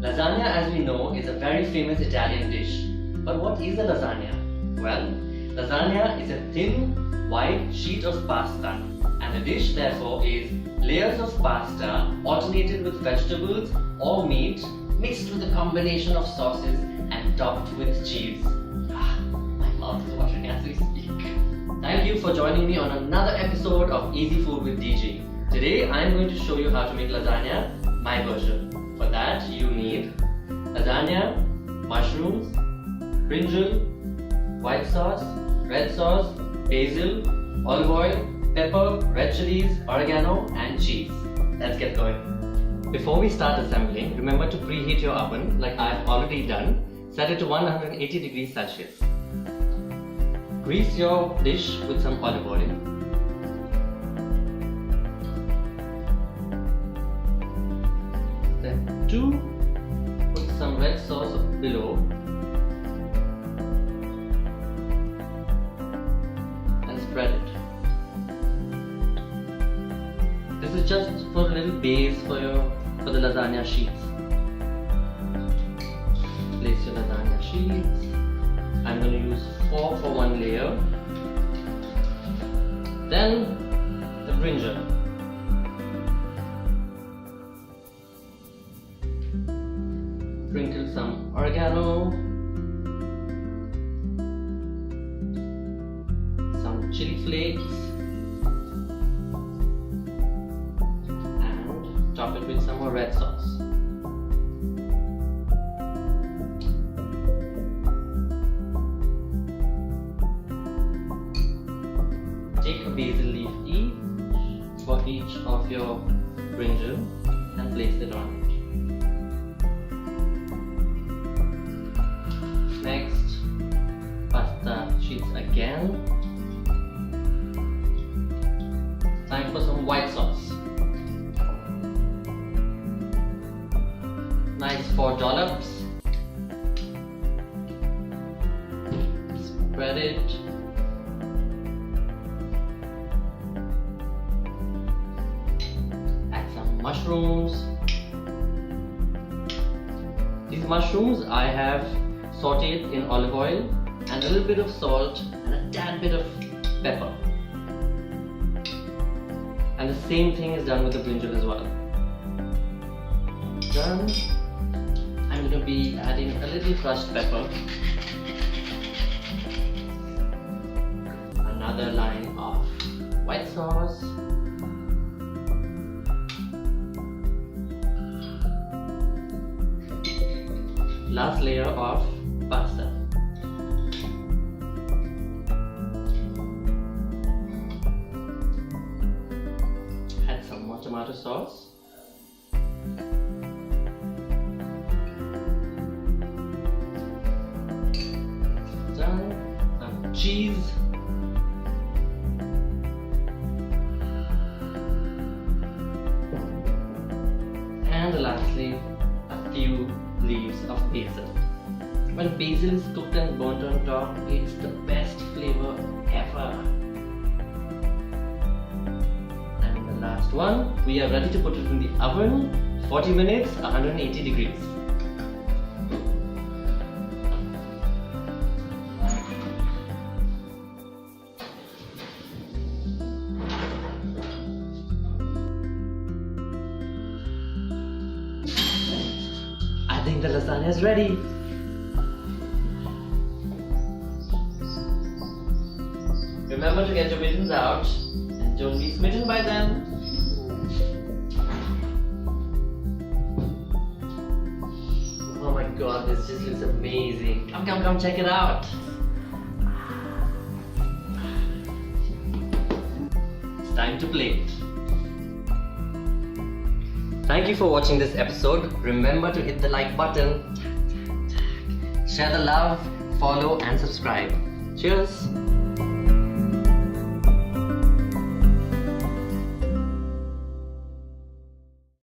Lasagna, as we know, is a very famous Italian dish. But what is a lasagna? Well, lasagna is a thin, white sheet of pasta, and the dish therefore is layers of pasta alternated with vegetables or meat mixed with a combination of sauces and topped with cheese. My mouth is watering as we speak. Thank you for joining me on another episode of Easy Food with DG. Today I am going to show you how to make lasagna, my version. For that you need lasagna, mushrooms, brinjal, white sauce, red sauce, basil, olive oil, pepper, red chilies, oregano and cheese. Let's get going. Before we start assembling, remember to preheat your oven like I've already done. Set it to 180 degrees Celsius. Grease your dish with some olive oil. Then put some red sauce below and spread it. This is just for a little base for the lasagna sheets. Place your lasagna sheets. I'm going to use 4 for one layer. Then the brinjal. Sprinkle some oregano, some chilli flakes, and top it with some more red sauce. Take a basil leaf for each of your brinjal and place it on it. Next, pasta sheets again. Time for some white sauce. Nice 4 dollops. Spread it. Add some mushrooms. These mushrooms I have sautéed in olive oil and a little bit of salt and a tad bit of pepper. And the same thing is done with the brinjal as well. Done. I'm going to be adding a little crushed pepper. Another line of white sauce. Last layer of pasta. Add some more tomato sauce. Done. Some cheese. And lastly, a few leaves of basil. When basil is cooked and burnt on top, it's the best flavor ever. And the last one, we are ready to put it in the oven, 40 minutes, 180 degrees. I think the lasagna is ready. Remember to get your mittens out and don't be smitten by them. Oh my god, this just looks amazing. Come, check it out. It's time to plate. Thank you for watching this episode. Remember to hit the like button, share the love, follow and subscribe. Cheers!